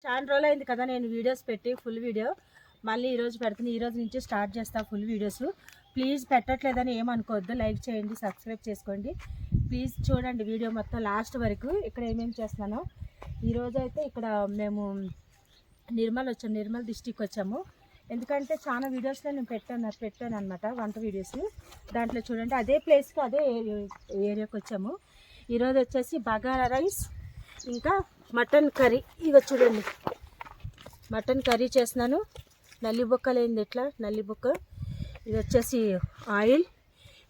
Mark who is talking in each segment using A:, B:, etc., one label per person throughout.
A: చాలా రోజులైంది కదా నేను వీడియోస్ పెట్టి ఫుల్ వీడియో. మళ్ళీ ఈరోజు పెడుతుంది. ఈరోజు నుంచి స్టార్ట్ చేస్తా ఫుల్ వీడియోస్. ప్లీజ్ పెట్టట్లేదని ఏమనుకోవద్దు. లైక్ చేయండి, సబ్స్క్రైబ్ చేసుకోండి. ప్లీజ్ చూడండి వీడియో మొత్తం లాస్ట్ వరకు. ఇక్కడ ఏమేమి చేస్తున్నానో ఈరోజు అయితే ఇక్కడ మేము నిర్మల్ డిస్టిక్ వచ్చాము. ఎందుకంటే చాలా వీడియోస్లో నేను పెట్టాను అనమాట, వంట వీడియోస్. దాంట్లో చూడండి అదే ప్లేస్కి అదే ఏరియాకి వచ్చాము. ఈరోజు వచ్చేసి బగారా రైస్ ఇంకా మటన్ కర్రీ. ఇక చూడండి మటన్ కర్రీ చేస్తున్నాను. నల్లి బొక్కలు అయింది ఇట్లా నల్లి బొక్క. ఇది వచ్చేసి ఆయిల్,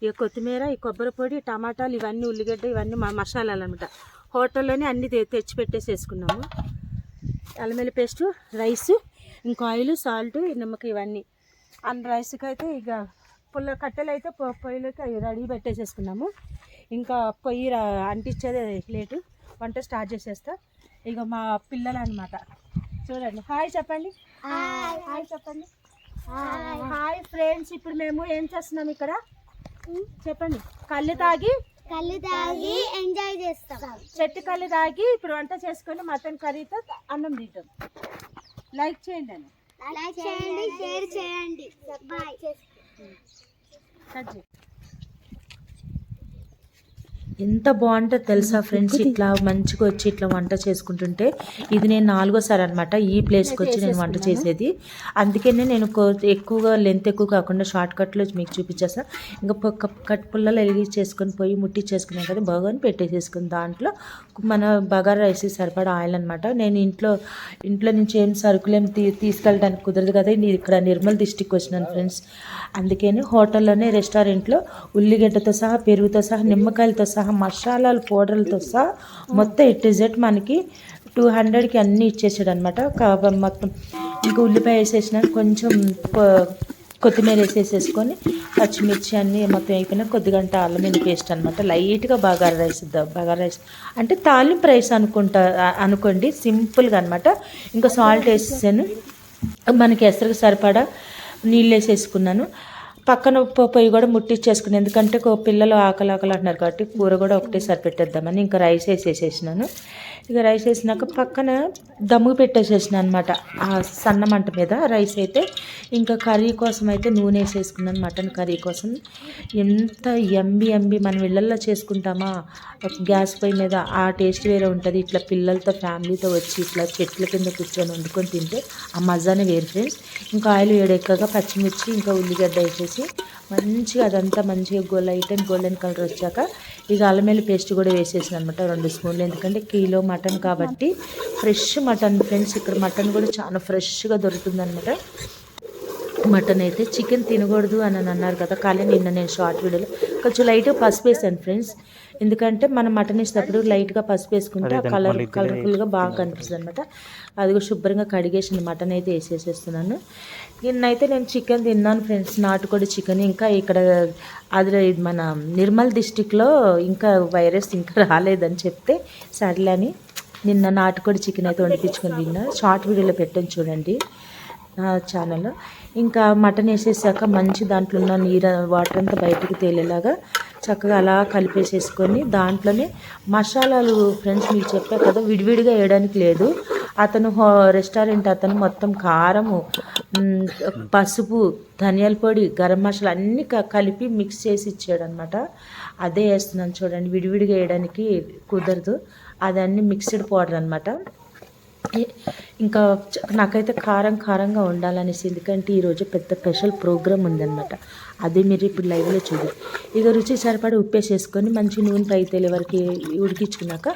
A: ఇక కొత్తిమీర, ఈ కొబ్బరి పొడి, టమాటాలు, ఇవన్నీ ఉల్లిగడ్డ, ఇవన్నీ మసాలాలు అనమాట. హోటల్లోనే అన్నీ తెచ్చి పెట్టేసి వేసుకున్నాము. అల్లం పేస్టు, రైస్, ఇంకా ఆయిల్, సాల్ట్, నిమ్మకాయ, ఇవన్నీ. రైస్కి అయితే ఇక కట్టెలు అయితే పొయ్యిలోకి రెడీ పెట్టేసేసుకున్నాము. ఇంకా పొయ్యి అంటించేది లేటు. వంట స్టార్ట్ చేసేస్తా. ఇక మా పిల్లలు అనమాట. చూడండి, హాయ్ చెప్పండి. హాయ్ చెప్పండి. Hi friends. ఇప్పుడు మేము ఏం చేస్తున్నాం ఇక్కడ చెప్పండి. కళ్ళు తాగి
B: ఎంజాయ్ చేస్తాం.
A: చెట్టు కళ్ళు తాగి ఇప్పుడు వంట చేసుకొని మటన్ కర్రీతో అన్నం తింటాం. లైక్ చేయండి అని,
B: లైక్ చేయండి, షేర్ చేయండి. బాయ్.
C: ఎంత బాగుంటుందో తెలుసా ఫ్రెండ్స్, ఇట్లా మంచిగా వచ్చి ఇట్లా వంట చేసుకుంటుంటే. ఇది నేను 4వ సారి అనమాట ఈ ప్లేస్కి వచ్చి నేను వంట చేసేది. అందుకనే నేను ఎక్కువగా లెంత్ ఎక్కువ కాకుండా షార్ట్ కట్లో మీకు చూపించేస్తా. ఇంకా కట్ పుల్లలు చేసుకొని పోయి ముట్టి చేసుకున్నాం కదా, బగాని పెట్టేసేసుకుని దాంట్లో మన బగారా రైస్ సరిపడా ఆయిల్ అనమాట. నేను ఇంట్లో నుంచి ఏం సరుకులేం తీసుకెళ్ళడానికి కుదరదు కదా, ఇక్కడ నిర్మల్ డిస్టిక్ వచ్చినాను ఫ్రెండ్స్. అందుకని హోటల్లోనే రెస్టారెంట్లో ఉల్లిగడ్డతో సహా, పెరుగుతో సహా, నిమ్మకాయలతో సహా, మసాలాలు పౌడర్లతో సహా మొత్తం ఇట్ మనకి 200కి అన్నీ ఇచ్చేసాడు అనమాట. మొత్తం ఇంకా ఉల్లిపాయ వేసేసిన, కొంచెం కొత్తిమీర వేసేసేసుకొని, పచ్చిమిర్చి అన్నీ మొత్తం అయిపోయినా కొద్దిగంట అల్లం పేస్ట్ అనమాట. లైట్గా బగారా రైస్ అంటే తాలింపు రైస్ అనుకోండి, సింపుల్గా అనమాట. ఇంకా సాల్ట్ వేసేసాను, మనకి ఎసరికి సరిపడా నీళ్ళు వేసేసుకున్నాను. పక్కన పొయ్యి కూడా ముట్టించేసుకున్నాను, ఎందుకంటే పిల్లలు ఆకలి అంటున్నారు కాబట్టి కూర కూడా ఒకటేసారి పెట్టేద్దామని. ఇంకా రైస్ వేసేసేసినాను. ఇక రైస్ వేసినాక పక్కన దమ్ము పెట్టేసేసినాను అనమాట ఆ సన్న మంట మీద రైస్ అయితే. ఇంకా కర్రీ కోసం అయితే నూనె వేసేసుకున్నాను, మటన్ కర్రీ కోసం. ఎంత ఎంబి మనం ఇళ్ళల్లో చేసుకుంటామా గ్యాస్ పొయ్యి మీద, ఆ టేస్ట్ వేరే ఉంటుంది. ఇట్లా పిల్లలతో ఫ్యామిలీతో వచ్చి ఇట్లా చెట్ల కింద కూర్చొని వండుకొని తింటే ఆ మజానే వేరు ఫ్రెండ్స్. ఇంకా ఆయిల్ వేడెక్కగా పచ్చిమిర్చి ఇంకా ఉల్లిగడ్డ వేసేసి మంచిగా అదంతా మంచిగా లైట్ గోల్డెన్ కలర్ వచ్చాక ఇక అల్లం పేస్ట్ కూడా వేసేసాను అనమాట, 2 స్పూన్లు. ఎందుకంటే కిలో మటన్ కాబట్టి ఫ్రెష్ మటన్ ఫ్రెండ్స్. ఇక్కడ మటన్ కూడా చాలా ఫ్రెష్గా దొరుకుతుంది అనమాట. మటన్ అయితే చికెన్ తినకూడదు అని అన్నారు కదా, కానీ నిన్న నేను షార్ట్ వీడియోలో కొంచెం లైట్గా పసుపు వేసాను ఫ్రెండ్స్. ఎందుకంటే మనం మటన్ వేసేటప్పుడు లైట్గా పసుపు వేసుకుంటే కలర్ఫుల్గా బాగా కనిపిస్తుంది అనమాట. అదిగో శుభ్రంగా కడిగేసిన మటన్ అయితే వేసేసేస్తున్నాను. నిన్నైతే నేను చికెన్ తిన్నాను ఫ్రెండ్స్, నాటుకోడి చికెన్. ఇంకా ఇక్కడ అది మన నిర్మల్ డిస్టిక్లో ఇంకా వైరస్ ఇంకా రాలేదని చెప్తే సర్లే అని నిన్న నాటుకోడి చికెన్ అయితే వండిపించుకొని తిన్నా. షార్ట్ వీడియోలో పెట్టాను చూడండి ఛానల్లో. ఇంకా మటన్ వేసేసాక మంచి దాంట్లో ఉన్న వాటర్ అంతా బయటకు తేలేలాగా చక్కగా అలా కలిపేసేసుకొని దాంట్లోనే మసాలాలు ఫ్రెండ్స్ మీకు చెప్పా కదా, విడివిడిగా వేయడానికి లేదు. అతను రెస్టారెంట్ అతను మొత్తం కారము, పసుపు, ధనియాల పొడి, గరం మసాలా అన్నీ కలిపి మిక్స్ చేసి ఇచ్చాడు అనమాట. అదే వేస్తున్నాను చూడండి, విడివిడిగా వేయడానికి కుదరదు. అదన్నీ మిక్స్డ్ పౌడర్ అనమాట. ఇంకా నాకైతే కారంగా ఉండాలనేసి, ఎందుకంటే ఈరోజు పెద్ద స్పెషల్ ప్రోగ్రామ్ ఉందన్నమాట. అది మీరు ఇప్పుడు లైవ్లో చూడండి. ఇక రుచి సరిపడి ఉప్పేసేసుకొని మంచి నూనె పై తేలే వరకు ఉడికించుకున్నాక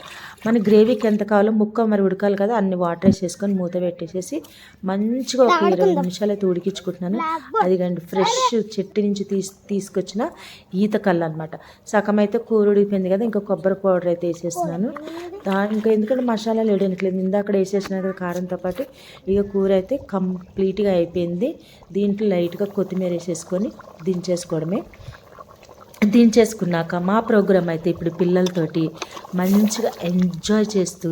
C: మన గ్రేవీకి ఎంత కావాలో ముక్క మరి ఉడకాలి కదా, అన్ని వాటర్ వేసేసుకొని మూత పెట్టేసేసి మంచిగా ఒక 20 నిమిషాలు అయితే ఉడికించుకుంటున్నాను. అది కండి ఫ్రెష్ చెట్టు నుంచి తీసుకొచ్చిన ఈత కళ్ళు అనమాట. సగం అయితే కూర ఉడికిపోయింది కదా, ఇంకా కొబ్బరి పౌడర్ అయితే వేసేస్తున్నాను. ఇంకా ఎందుకంటే మసాలాలు వేయడానికి ఇందాక వేసేసిన కదా కారంతో పాటు. ఇక కూర అయితే కంప్లీట్గా అయిపోయింది. దీంట్లో లైట్గా కొత్తిమీర వేసేసుకొని దించేసుకున్నాక మా ప్రోగ్రామ్ అయితే ఇప్పుడు పిల్లలతోటి మంచిగా ఎంజాయ్ చేస్తూ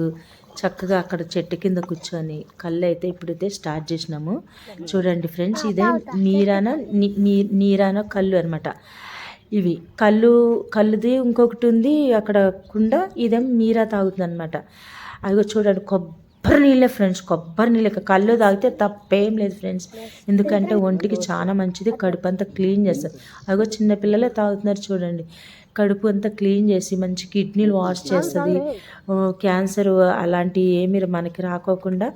C: చక్కగా అక్కడ చెట్టు కింద కూర్చొని కళ్ళు అయితే ఇప్పుడైతే స్టార్ట్ చేసినాము. చూడండి ఫ్రెండ్స్, ఇదే నీరాన కళ్ళు అనమాట. ఇవి కళ్ళుది ఇంకొకటి ఉంది అక్కడ కుండ, ఇదేం మీరా తాగుతుంది అనమాట. అదిగో చూడండి కొబ్బరి నీళ్ళే ఫ్రెండ్స్, కొబ్బరి నీళ్ళే. కళ్ళు తాగితే తప్పేం లేదు ఫ్రెండ్స్, ఎందుకంటే ఒంటికి చాలా మంచిది, కడుపు అంతా క్లీన్ చేస్తుంది. అదిగో చిన్నపిల్లలే తాగుతున్నారు చూడండి. కడుపు అంతా క్లీన్ చేసి మంచి కిడ్నీలు వాష్ చేస్తుంది, క్యాన్సర్ అలాంటివి ఏమి మనకి రాకోకుండా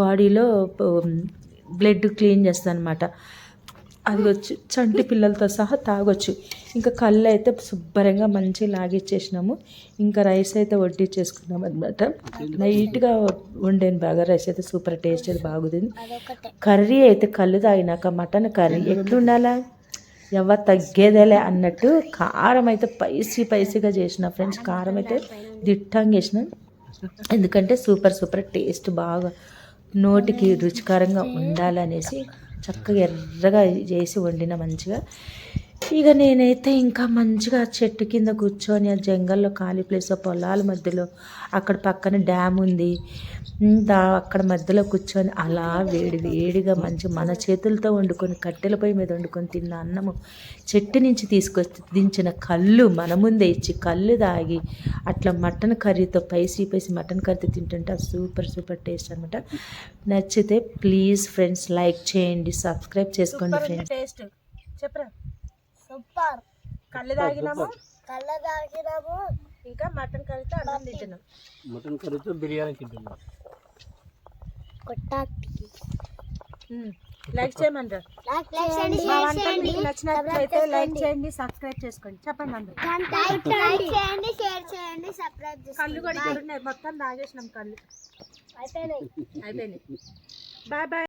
C: బాడీలో బ్లడ్ క్లీన్ చేస్తుంది అనమాట. అది వచ్చి చంటి పిల్లలతో సహా తాగొచ్చు. ఇంకా కళ్ళు అయితే శుభ్రంగా మంచిగా లాగిచ్చేసినాము. ఇంకా రైస్ అయితే వడ్డించేసుకున్నాం అనమాట. నైట్గా వండాను బాగా, రైస్ అయితే సూపర్ టేస్ట్ అయితే బాగుంది. కర్రీ అయితే కళ్ళు తాగినాక మటన్ కర్రీ ఎట్లుండాలా, ఎవరు తగ్గేదేలే అన్నట్టు కారం అయితే స్పైసీగా చేసిన ఫ్రెండ్స్. కారం అయితే దిట్టంగా వేసిన, ఎందుకంటే సూపర్ టేస్ట్ బాగా నోటికి రుచికరంగా ఉండాలనేసి చక్కగా ఎర్రగా చేసి వండిన మంచిగా. ఇక నేనైతే ఇంకా మంచిగా చెట్టు కింద కూర్చొని ఆ జంగల్లో ఖాళీ ప్లేస్, పొలాల మధ్యలో అక్కడ పక్కన డ్యామ్ ఉంది, అక్కడ మధ్యలో కూర్చొని అలా వేడిగా మంచి మన చేతులతో వండుకొని కట్టెల పొయ్యి మీద వండుకొని తిన్న అన్నము, చెట్టు నుంచి తీసుకొచ్చి దించిన కళ్ళు మన ముందే ఇచ్చి కళ్ళు తాగి అట్లా మటన్ కర్రీతో స్పైసీ మటన్ కర్రీ తింటుంటే సూపర్ టేస్ట్ అనమాట. నచ్చితే ప్లీజ్ ఫ్రెండ్స్ లైక్ చేయండి, సబ్స్క్రైబ్ చేసుకోండి ఫ్రెండ్స్.
A: టేస్ట్ చెప్పరా,
B: సూపర్.
A: కళ్ళు తాగినాము,
B: ఇంకా
A: మటన్ కర్రీతో అన్నం తింటున్నాం,
D: మటన్ కర్రీతో బిర్యానీ తింటున్నాం.
A: లైక్ చేయమంటారు. మా వంటలు మీకు నచ్చినట్లయితే లైక్ చేయండి, సబ్స్క్రైబ్ చేసుకోండి. చెప్పండి అందరూ.
B: లైక్ చేయండి, షేర్ చేయండి, సబ్స్క్రైబ్ చేసుకోండి.
A: కళ్ళు కూడా ఇక్కడ ఉన్నాయి, మొత్తం తాగేసినాం కళ్ళు అయిపోయినాయి. బాయ్.